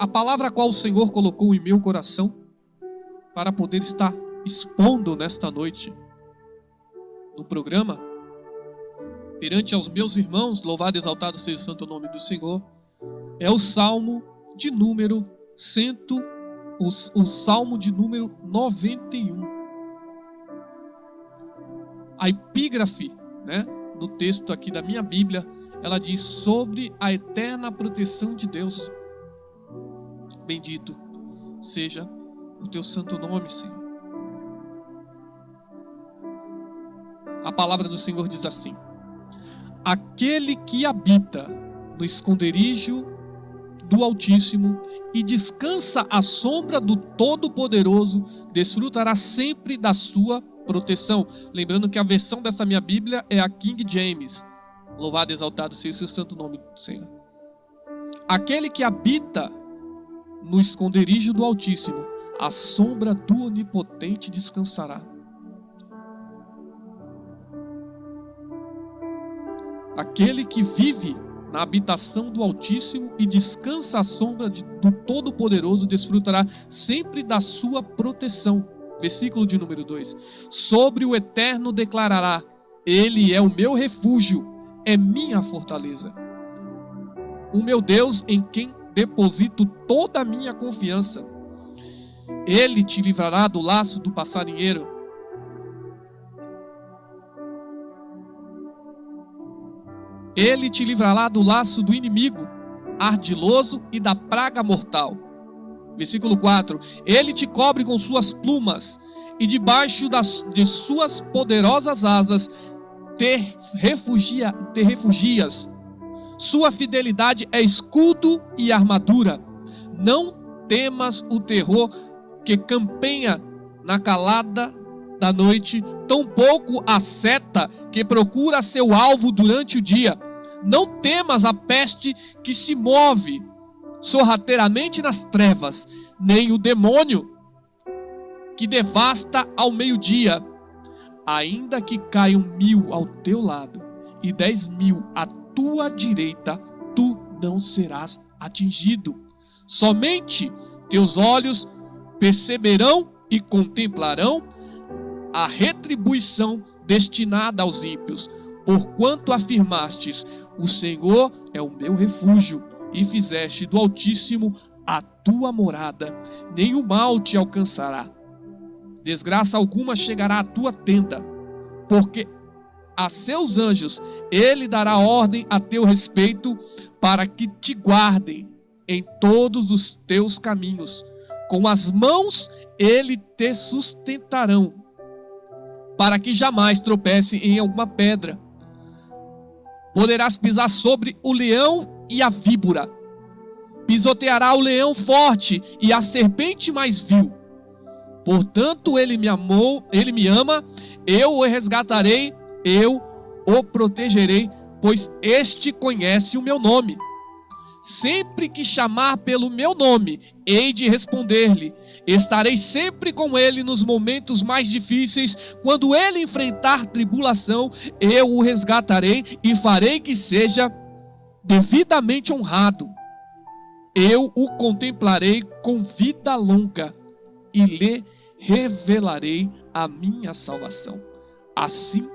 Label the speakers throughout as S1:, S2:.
S1: a palavra a qual o Senhor colocou em meu coração para poder estar expondo nesta noite no programa, perante aos meus irmãos, louvado e exaltado seja o santo nome do Senhor, é o Salmo de número o Salmo de número 91. A epígrafe, no texto aqui da minha Bíblia, ela diz sobre a eterna proteção de Deus. Bendito seja o teu santo nome, Senhor. A palavra do Senhor diz assim: aquele que habita no esconderijo do Altíssimo e descansa à sombra do Todo-Poderoso, desfrutará sempre da sua proteção. Lembrando que a versão desta minha Bíblia é a King James. Louvado e exaltado seja o seu santo nome, Senhor. Aquele que habita no esconderijo do Altíssimo, à sombra do Onipotente descansará. Aquele que vive na habitação do Altíssimo e descansa à sombra do Todo-Poderoso desfrutará sempre da sua proteção. Versículo de número 2. Sobre o Eterno declarará: Ele é o meu refúgio, é minha fortaleza. O meu Deus em quem deposito toda a minha confiança. Ele te livrará do laço do passarinheiro. Ele te livrará do laço do inimigo ardiloso e da praga mortal. Versículo 4. Ele te cobre com suas plumas e debaixo de suas poderosas asas te refugias. Sua fidelidade é escudo e armadura. Não temas o terror que campeia na calada da noite, tampouco a seta que procura seu alvo durante o dia. Não temas a peste que se move sorrateiramente nas trevas, nem o demônio que devasta ao meio-dia. Ainda que caiam 1000 ao teu lado e 10.000 à tua direita, tu não serás atingido. Somente teus olhos perceberão e contemplarão a retribuição destinada aos ímpios, porquanto afirmastes: o Senhor é o meu refúgio, e fizeste do Altíssimo a tua morada. Nenhum mal te alcançará, desgraça alguma chegará à tua tenda, porque a seus anjos ele dará ordem a teu respeito, para que te guardem em todos os teus caminhos. Com as mãos ele te sustentarão, para que jamais tropece em alguma pedra. Poderás pisar sobre o leão e a víbora. Pisoteará o leão forte e a serpente mais vil. Portanto, ele me ama, eu o resgatarei, eu o protegerei, pois este conhece o meu nome. Sempre que chamar pelo meu nome, hei de responder-lhe. Estarei sempre com ele nos momentos mais difíceis. Quando ele enfrentar tribulação, eu o resgatarei e farei que seja devidamente honrado. Eu o contemplarei com vida longa e lhe revelarei a minha salvação. Assim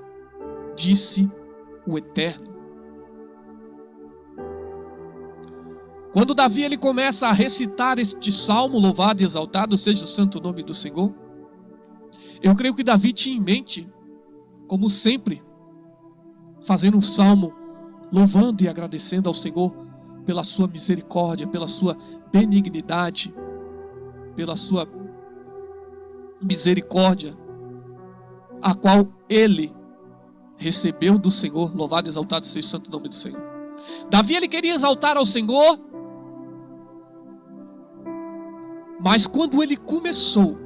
S1: disse o Eterno. Quando Davi ele começa a recitar este salmo, louvado e exaltado seja o santo nome do Senhor, eu creio que Davi tinha em mente, como sempre, fazendo um salmo, louvando e agradecendo ao Senhor pela sua misericórdia, pela sua benignidade, pela sua misericórdia, a qual ele recebeu do Senhor. Louvado e exaltado seja o santo nome do Senhor. Davi ele queria exaltar ao Senhor, mas quando ele começou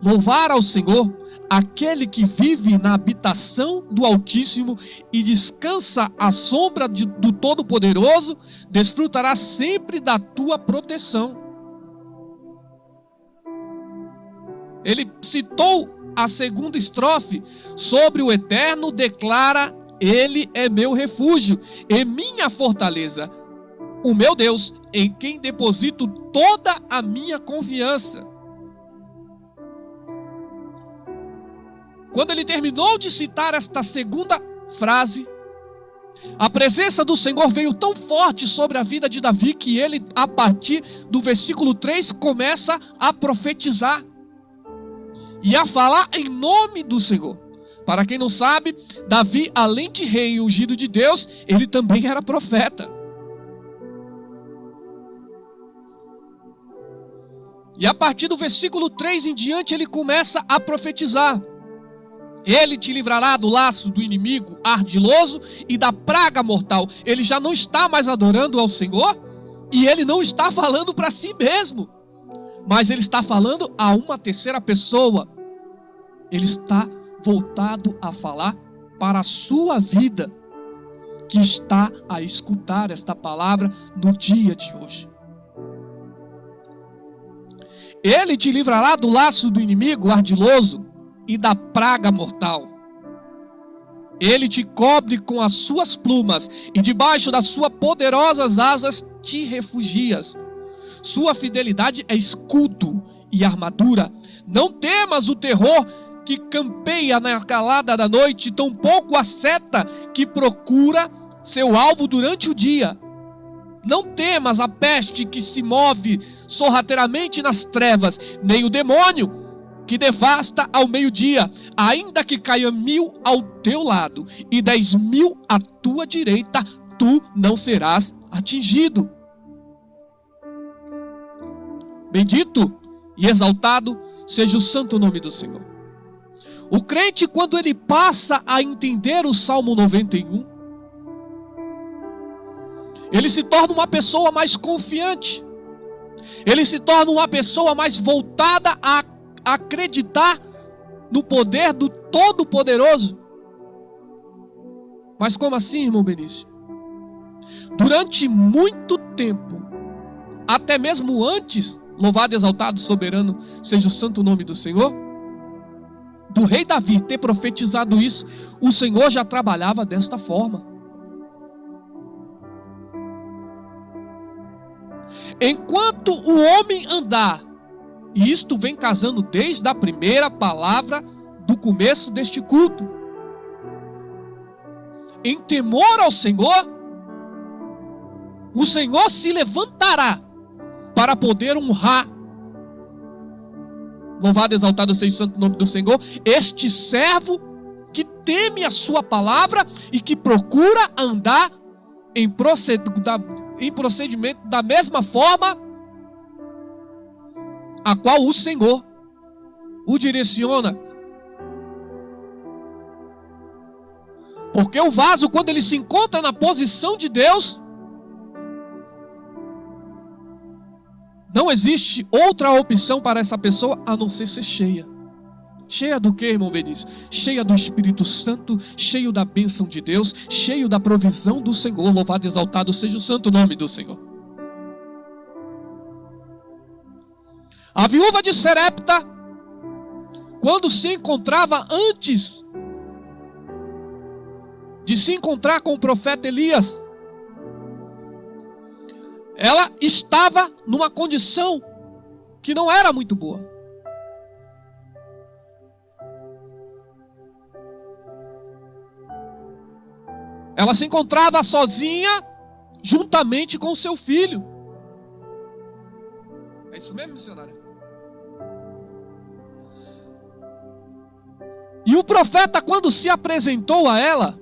S1: a louvar ao Senhor, aquele que vive na habitação do Altíssimo e descansa à sombra do Todo-Poderoso, desfrutará sempre da tua proteção. Ele citou a segunda estrofe: sobre o Eterno declara: Ele é meu refúgio e minha fortaleza. o meu Deus, em quem deposito toda a minha confiança. Quando ele terminou de citar esta segunda frase, a presença do Senhor veio tão forte sobre a vida de Davi que ele, a partir do versículo 3, começa a profetizar e a falar em nome do Senhor. Para quem não sabe, Davi, além de rei e ungido de Deus, ele também era profeta. E a partir do versículo 3 em diante, ele começa a profetizar. Ele te livrará do laço do inimigo ardiloso e da praga mortal. Ele já não está mais adorando ao Senhor e ele não está falando para si mesmo, mas ele está falando a uma terceira pessoa. Ele está voltado a falar para a sua vida, que está a escutar esta palavra no dia de hoje. Ele te livrará do laço do inimigo ardiloso e da praga mortal. Ele te cobre com as suas plumas e debaixo das suas poderosas asas te refugias. Sua fidelidade é escudo e armadura. Não temas o terror que campeia na calada da noite, tampouco a seta que procura seu alvo durante o dia. Não temas a peste que se move sorrateiramente nas trevas, nem o demônio que devasta ao meio-dia. Ainda que caia 1000 ao teu lado e 10.000 à tua direita, tu não serás atingido. Bendito e exaltado seja o santo nome do Senhor. O crente, quando ele passa a entender o Salmo 91, ele se torna uma pessoa mais confiante. Ele se torna uma pessoa mais voltada a acreditar no poder do Todo-Poderoso. Mas como assim, irmão Benício? Durante muito tempo, até mesmo antes, louvado e exaltado, soberano seja o santo nome do Senhor, do rei Davi ter profetizado isso, o Senhor já trabalhava desta forma. Enquanto o homem andar, e isto vem casando desde a primeira palavra do começo deste culto, em temor ao Senhor, o Senhor se levantará para poder honrar, louvado e exaltado seja o santo nome do Senhor, este servo que teme a sua palavra e que procura andar em procedimento da mesma forma a qual o Senhor o direciona. Porque o vaso, quando ele se encontra na posição de Deus, não existe outra opção para essa pessoa a não ser cheia. Cheia do que, irmão Benício? Cheia do Espírito Santo, cheio da bênção de Deus, cheio da provisão do Senhor. Louvado e exaltado seja o santo nome do Senhor. A viúva de Serepta, quando se encontrava antes de se encontrar com o profeta Elias, ela estava numa condição que não era muito boa. Ela se encontrava sozinha, juntamente com o seu filho. É isso mesmo, missionário? E o profeta, quando se apresentou a ela,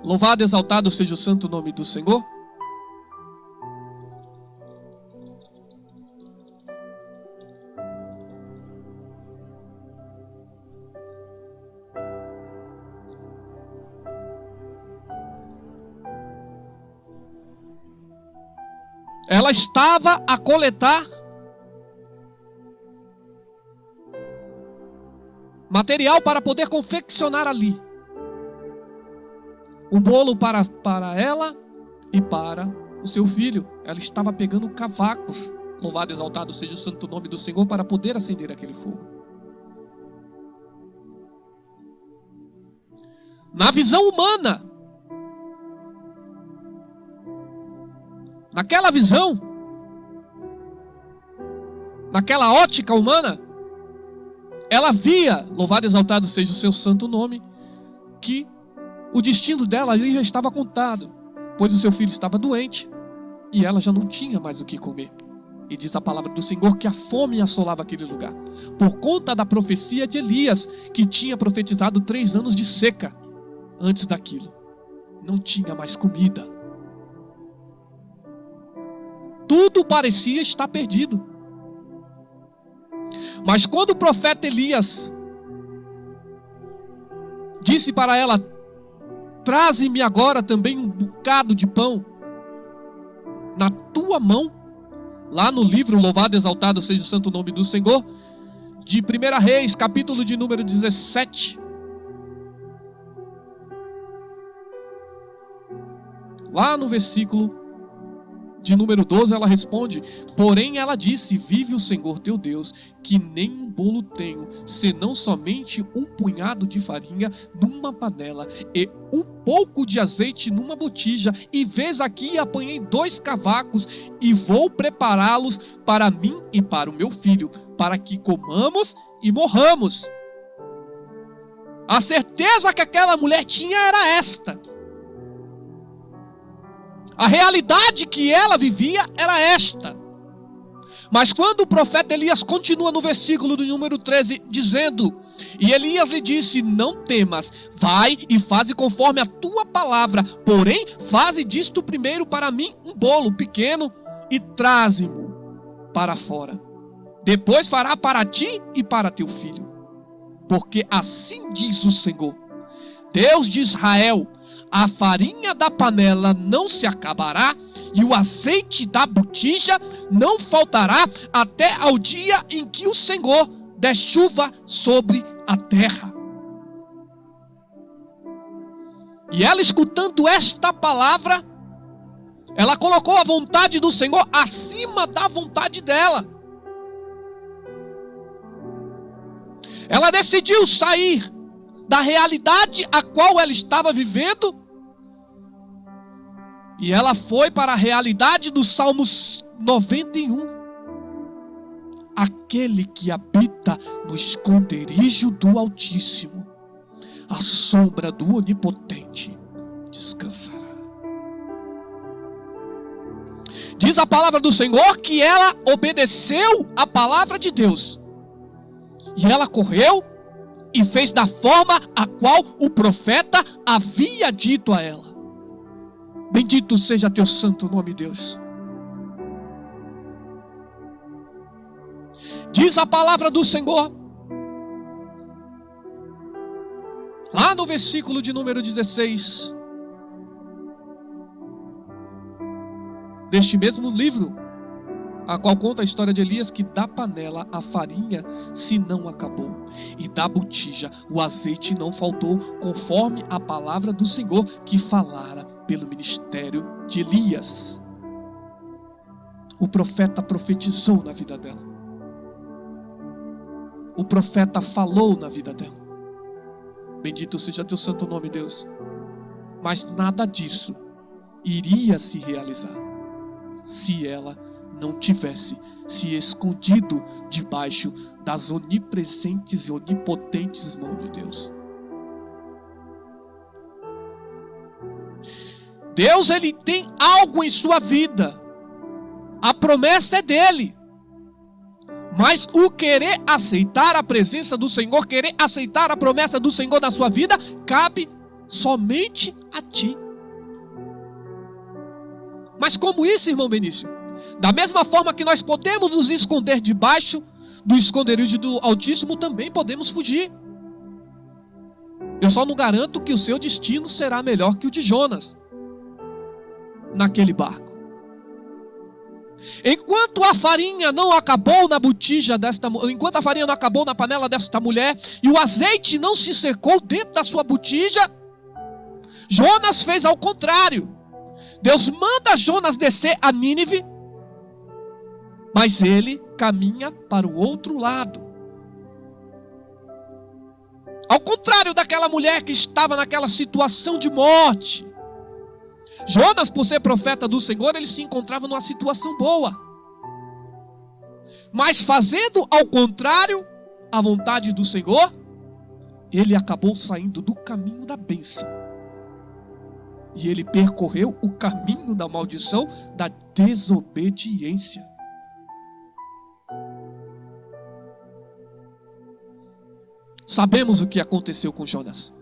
S1: louvado e exaltado seja o santo nome do Senhor, ela estava a coletar material para poder confeccionar ali um bolo para ela e para o seu filho. Ela estava pegando cavacos, louvado e exaltado seja o santo nome do Senhor, para poder acender aquele fogo. Na visão humana, naquela visão, naquela ótica humana, ela via, louvado e exaltado seja o seu santo nome, que o destino dela ali já estava contado, pois o seu filho estava doente e ela já não tinha mais o que comer. E diz a palavra do Senhor que a fome assolava aquele lugar, por conta da profecia de Elias, que tinha profetizado 3 anos de seca antes daquilo. Não tinha mais comida. Tudo parecia estar perdido. Mas quando o profeta Elias disse para ela: traze-me agora também um bocado de pão na tua mão, lá no livro, louvado e exaltado seja o santo nome do Senhor, de 1 Reis, capítulo de número 17, lá no versículo de número 12, ela responde: porém ela disse, vive o Senhor teu Deus, que nem um bolo tenho, senão somente um punhado de farinha numa panela e um pouco de azeite numa botija, e vês aqui apanhei 2 cavacos e vou prepará-los para mim e para o meu filho, para que comamos e morramos. A certeza que aquela mulher tinha era esta. A realidade que ela vivia era esta. Mas quando o profeta Elias continua no versículo do número 13, dizendo: e Elias lhe disse, não temas, vai e faze conforme a tua palavra, porém faze disto primeiro para mim um bolo pequeno e traze-mo para fora. Depois fará para ti e para teu filho. Porque assim diz o Senhor, Deus de Israel: a farinha da panela não se acabará, e o azeite da botija não faltará, até ao dia em que o Senhor der chuva sobre a terra. E ela, escutando esta palavra, ela colocou a vontade do Senhor acima da vontade dela. Ela decidiu sair da realidade a qual ela estava vivendo, e ela foi para a realidade do Salmos 91. Aquele que habita no esconderijo do Altíssimo, à sombra do Onipotente descansará. Diz a palavra do Senhor que ela obedeceu a palavra de Deus, e ela correu e fez da forma a qual o profeta havia dito a ela. Bendito seja teu santo nome, Deus. Diz a palavra do Senhor, lá no versículo de número 16, deste mesmo livro, a qual conta a história de Elias, que da panela a farinha se não acabou, e da botija o azeite não faltou, conforme a palavra do Senhor que falara pelo ministério de Elias. O profeta profetizou na vida dela. O profeta falou na vida dela. Bendito seja teu santo nome, Deus. Mas nada disso iria se realizar se ela não tivesse se escondido debaixo das onipresentes e onipotentes mãos de Deus. Deus, ele tem algo em sua vida. A promessa é dele. Mas o querer aceitar a presença do Senhor, querer aceitar a promessa do Senhor na sua vida, cabe somente a ti. Mas como isso, irmão Benício? Da mesma forma que nós podemos nos esconder debaixo do esconderijo do Altíssimo, também podemos fugir. Eu só não garanto que o seu destino será melhor que o de Jonas naquele barco. Enquanto a farinha não acabou na botija enquanto a farinha não acabou na panela desta mulher, e o azeite não se secou dentro da sua botija, Jonas fez ao contrário. Deus manda Jonas descer a Nínive, mas ele caminha para o outro lado. Ao contrário daquela mulher que estava naquela situação de morte, Jonas, por ser profeta do Senhor, ele se encontrava numa situação boa. Mas fazendo ao contrário a vontade do Senhor, ele acabou saindo do caminho da bênção. E ele percorreu o caminho da maldição, da desobediência. Sabemos o que aconteceu com Jonas,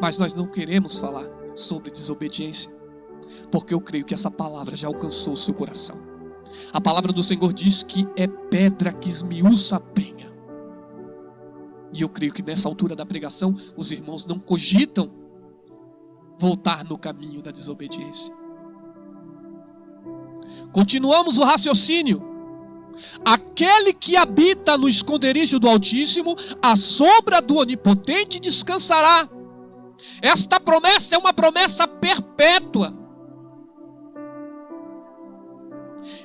S1: mas nós não queremos falar sobre desobediência, porque eu creio que essa palavra já alcançou o seu coração. A palavra do Senhor diz que é pedra que esmiuça a penha. E eu creio que nessa altura da pregação, os irmãos não cogitam voltar no caminho da desobediência. Continuamos o raciocínio. Aquele que habita no esconderijo do Altíssimo, à sombra do Onipotente descansará. Esta promessa é uma promessa perpétua.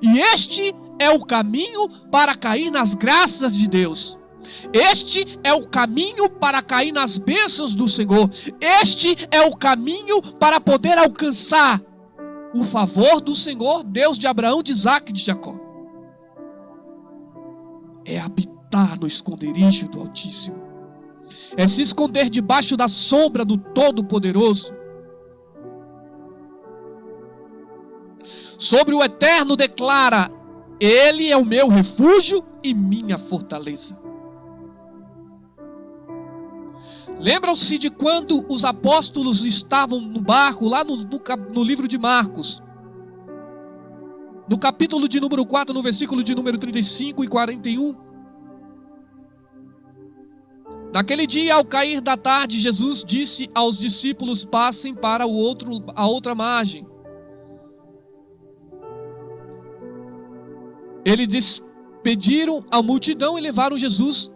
S1: E este é o caminho para cair nas graças de Deus. Este é o caminho para cair nas bênçãos do Senhor. Este é o caminho para poder alcançar o favor do Senhor, Deus de Abraão, de Isaque e de Jacó. É habitar no esconderijo do Altíssimo. É se esconder debaixo da sombra do Todo-Poderoso. Sobre o Eterno declara: Ele é o meu refúgio e minha fortaleza. Lembram-se de quando os apóstolos estavam no barco, lá no livro de Marcos, no capítulo de número 4, no versículo de número 35 e 41. Naquele dia, ao cair da tarde, Jesus disse aos discípulos: passem para a outra margem. Eles despediram a multidão e levaram Jesus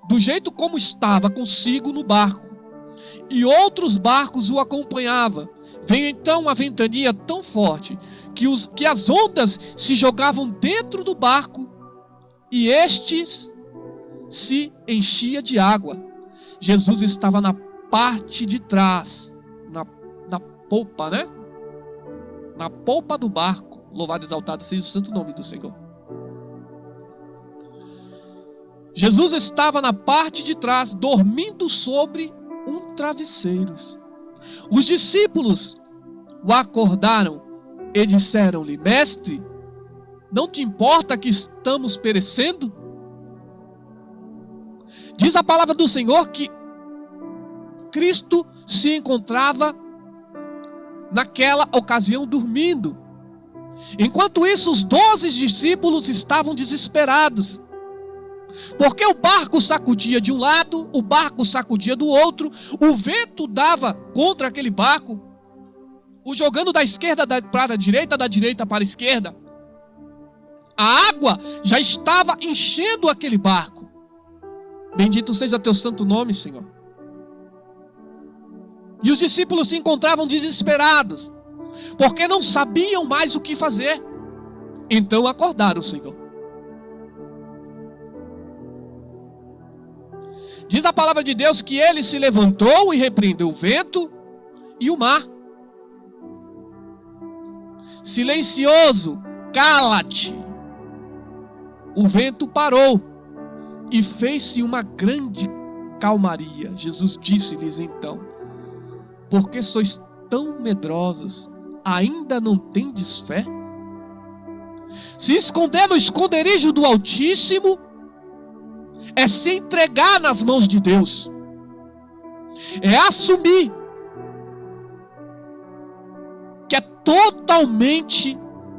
S1: do jeito como estava consigo no barco, e outros barcos o acompanhavam. Veio então uma ventania tão forte que as ondas se jogavam dentro do barco, e estes se enchia de água. Jesus estava na parte de trás, na polpa, né? Na polpa do barco. Louvado e exaltado seja o santo nome do Senhor. Jesus estava na parte de trás, dormindo sobre um travesseiro. Os discípulos o acordaram e disseram-lhe: Mestre, não te importa que estamos perecendo? Diz a palavra do Senhor que Cristo se encontrava naquela ocasião dormindo. Enquanto isso, os 12 discípulos estavam desesperados, porque o barco sacudia de um lado, o barco sacudia do outro, o vento dava contra aquele barco, o jogando da esquerda para a direita, da direita para a esquerda. A água já estava enchendo aquele barco. Bendito seja teu santo nome, Senhor. E os discípulos se encontravam desesperados, porque não sabiam mais o que fazer. Então acordaram o Senhor. Diz a palavra de Deus que ele se levantou e repreendeu o vento e o mar. Silencioso, cala-te. O vento parou e fez-se uma grande calmaria. Jesus disse-lhes então: por que sois tão medrosos? Ainda não tendes fé? Se esconder no esconderijo do Altíssimo é se entregar nas mãos de Deus, é assumir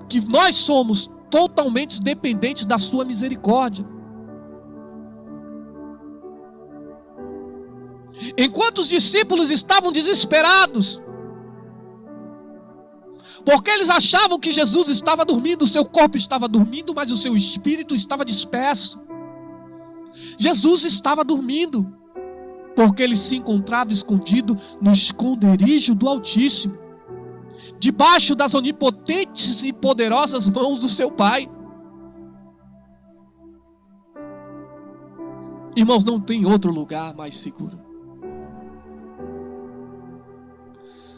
S1: que nós somos totalmente dependentes da sua misericórdia. Enquanto os discípulos estavam desesperados, porque eles achavam que Jesus estava dormindo, o seu corpo estava dormindo, mas o seu espírito estava disperso. Jesus estava dormindo, porque ele se encontrava escondido no esconderijo do Altíssimo, debaixo das onipotentes e poderosas mãos do seu Pai. Irmãos, não tem outro lugar mais seguro.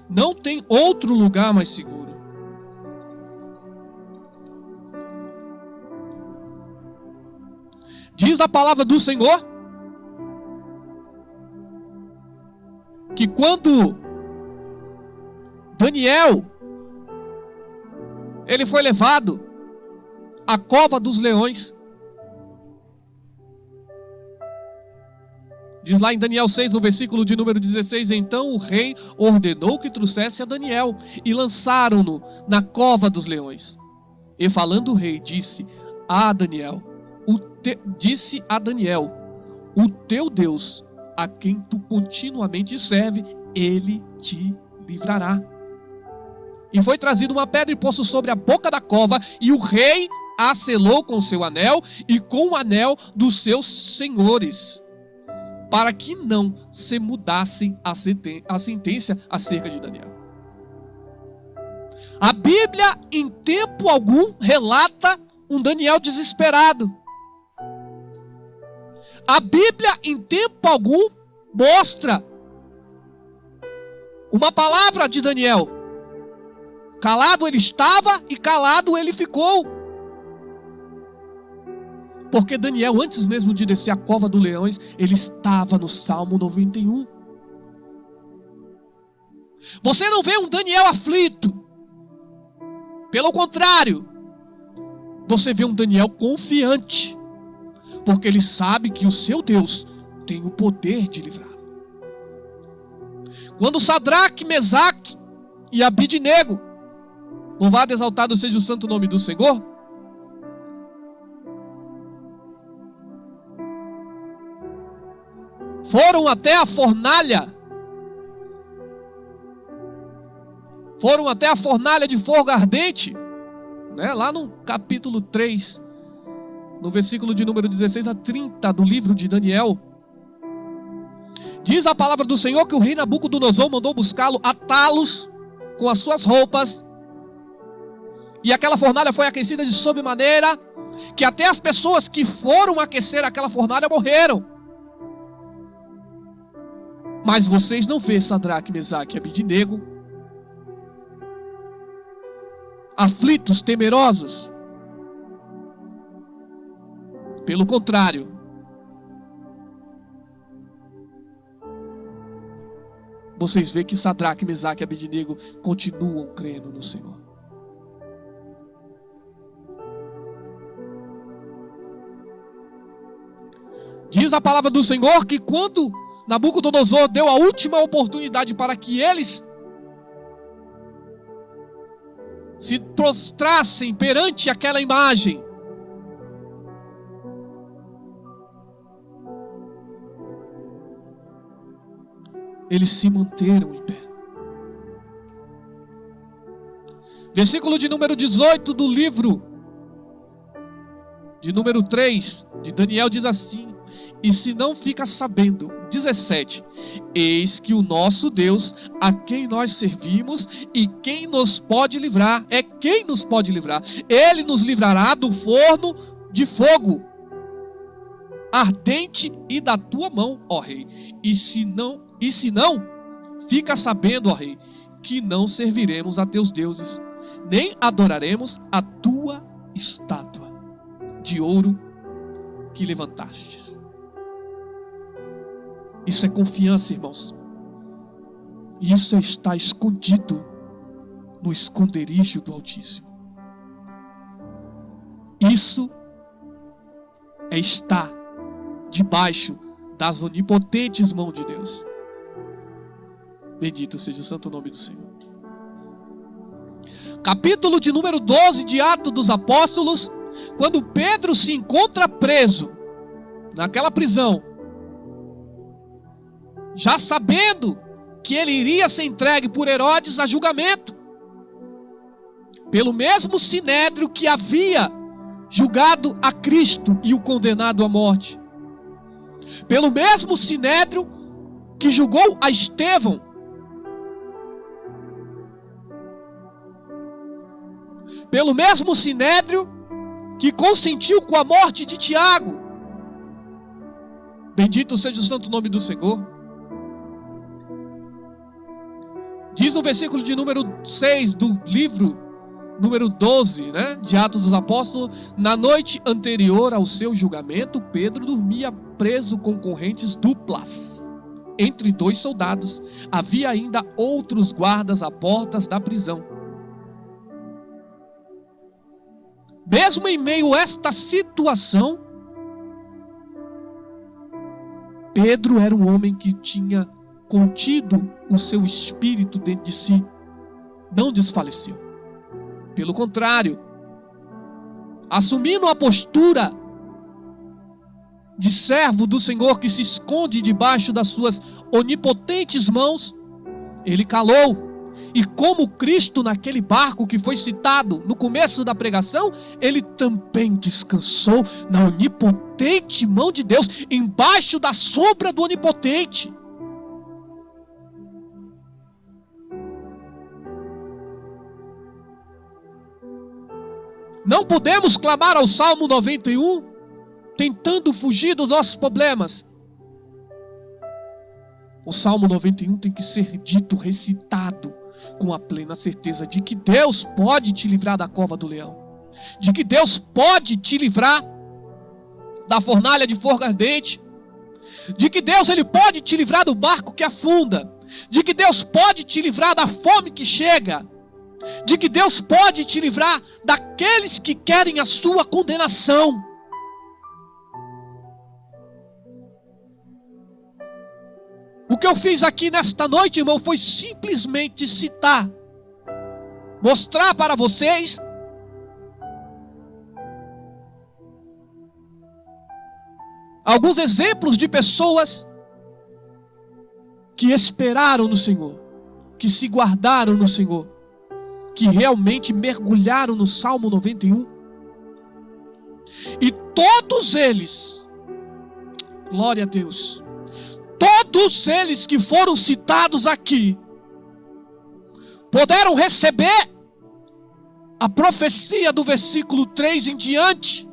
S1: Não tem outro lugar mais seguro. Diz a palavra do Senhor que quando Daniel ele foi levado à cova dos leões, diz lá em Daniel 6, no versículo de número 16, então o rei ordenou que trouxesse a Daniel e lançaram-no na cova dos leões. E falando o rei, disse a Daniel, o teu Deus, a quem tu continuamente serve, ele te livrará. E foi trazida uma pedra e posto sobre a boca da cova, e o rei a selou com seu anel e com o anel dos seus senhores, para que não se mudassem a sentença acerca de Daniel. A Bíblia, em tempo algum, relata um Daniel desesperado. A Bíblia, em tempo algum, mostra uma palavra de Daniel. Calado ele estava e calado ele ficou. Porque Daniel, antes mesmo de descer a cova dos leões, ele estava no Salmo 91. Você não vê um Daniel aflito. Pelo contrário, você vê um Daniel confiante. Porque ele sabe que o seu Deus tem o poder de livrar. Quando Sadraque, Mesaque e Abidnego, louvado e exaltado seja o santo nome do Senhor, foram até a fornalha de fogo ardente, né, lá no capítulo 3, no versículo de número 16 a 30 do livro de Daniel. Diz a palavra do Senhor que o rei Nabucodonosor mandou buscá-lo, atá-los com as suas roupas, e aquela fornalha foi aquecida de sobremaneira, que até as pessoas que foram aquecer aquela fornalha morreram. Mas vocês não vê Sadraque, Mesaque e Abidnego aflitos, temerosos. Pelo contrário, vocês veem que Sadraque, Mesaque e Abidnego continuam crendo no Senhor. Diz a palavra do Senhor que quando Nabucodonosor deu a última oportunidade para que eles se prostrassem perante aquela imagem, eles se manteram em pé. Versículo de número 18 do livro de número 3 de Daniel diz assim: e se não fica sabendo, 17, eis que o nosso Deus, a quem nós servimos e quem nos pode livrar, é quem nos pode livrar. Ele nos livrará do forno de fogo ardente e da tua mão, ó rei. E se não, fica sabendo, ó rei, que não serviremos a teus deuses, nem adoraremos a tua estátua de ouro que levantaste. Isso é confiança, irmãos. Isso é estar escondido no esconderijo do Altíssimo. Isso é estar debaixo das onipotentes mãos de Deus. Bendito seja o santo nome do Senhor. Capítulo de número 12 de Atos dos Apóstolos, quando Pedro se encontra preso naquela prisão, já sabendo que ele iria ser entregue por Herodes a julgamento, pelo mesmo sinédrio que havia julgado a Cristo e o condenado à morte, pelo mesmo sinédrio que julgou a Estevão, pelo mesmo sinédrio que consentiu com a morte de Tiago. Bendito seja o santo nome do Senhor. Diz no versículo de número 6 do livro número 12, de Atos dos Apóstolos: na noite anterior ao seu julgamento, Pedro dormia preso com correntes duplas entre 2 soldados. Havia ainda outros guardas à portas da prisão. Mesmo em meio a esta situação, Pedro era um homem que tinha contido o seu espírito dentro de si. Não desfaleceu. Pelo contrário, assumindo a postura de servo do Senhor que se esconde debaixo das suas onipotentes mãos, ele calou. E como Cristo naquele barco que foi citado no começo da pregação, ele também descansou na onipotente mão de Deus, embaixo da sombra do onipotente. Não podemos clamar ao Salmo 91, tentando fugir dos nossos problemas. O Salmo 91 tem que ser dito, recitado, com a plena certeza de que Deus pode te livrar da cova do leão, de que Deus pode te livrar da fornalha de fogo ardente, de que Deus ele pode te livrar do barco que afunda, de que Deus pode te livrar da fome que chega, de que Deus pode te livrar daqueles que querem a sua condenação. O que eu fiz aqui nesta noite, irmão, foi simplesmente citar, mostrar para vocês alguns exemplos de pessoas que esperaram no Senhor, que se guardaram no Senhor, que realmente mergulharam no Salmo 91. E todos eles, glória a Deus, todos eles que foram citados aqui, puderam receber a profecia do versículo 3 em diante.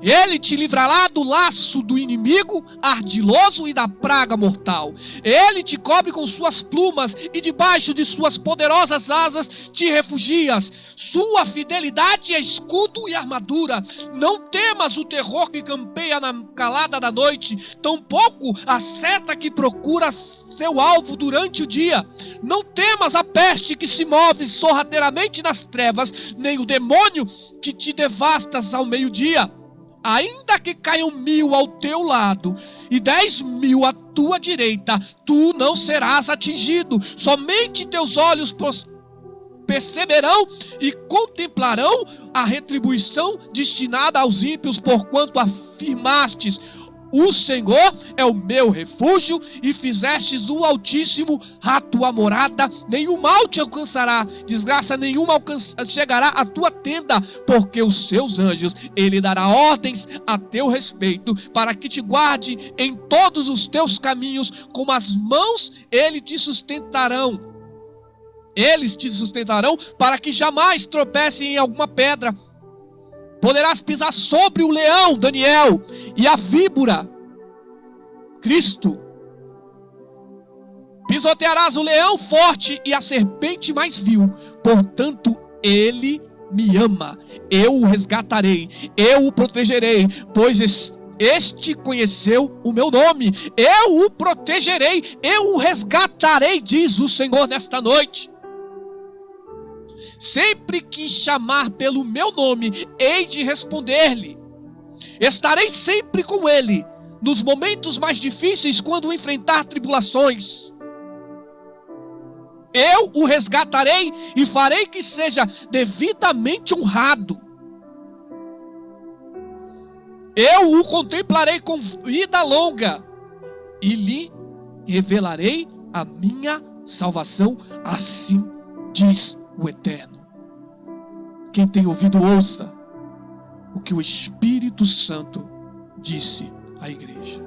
S1: Ele te livrará do laço do inimigo ardiloso e da praga mortal. Ele te cobre com suas plumas e debaixo de suas poderosas asas te refugias. Sua fidelidade é escudo e armadura. Não temas o terror que campeia na calada da noite, tampouco a seta que procura seu alvo durante o dia. Não temas a peste que se move sorrateiramente nas trevas, nem o demônio que te devastas ao meio-dia. Ainda que caiam 1000 ao teu lado e 10.000 à tua direita, tu não serás atingido. Somente teus olhos perceberão e contemplarão a retribuição destinada aos ímpios, porquanto afirmastes: o Senhor é o meu refúgio, e fizestes o Altíssimo a tua morada. Nenhum mal te alcançará, desgraça nenhuma chegará à tua tenda, porque os seus anjos ele dará ordens a teu respeito, para que te guarde em todos os teus caminhos. Com as mãos eles te sustentarão, para que jamais tropecem em alguma pedra. Poderás pisar sobre o leão, Daniel, e a víbora, Cristo. Pisotearás o leão forte e a serpente mais vil. Portanto, ele me ama. Eu o resgatarei, eu o protegerei, pois este conheceu o meu nome. Eu o protegerei, eu o resgatarei, diz o Senhor nesta noite. Sempre que chamar pelo meu nome, hei de responder-lhe. Estarei sempre com ele, nos momentos mais difíceis, quando enfrentar tribulações. Eu o resgatarei e farei que seja devidamente honrado. Eu o contemplarei com vida longa e lhe revelarei a minha salvação. Assim diz o Eterno. Quem tem ouvido, ouça o que o Espírito Santo disse à igreja.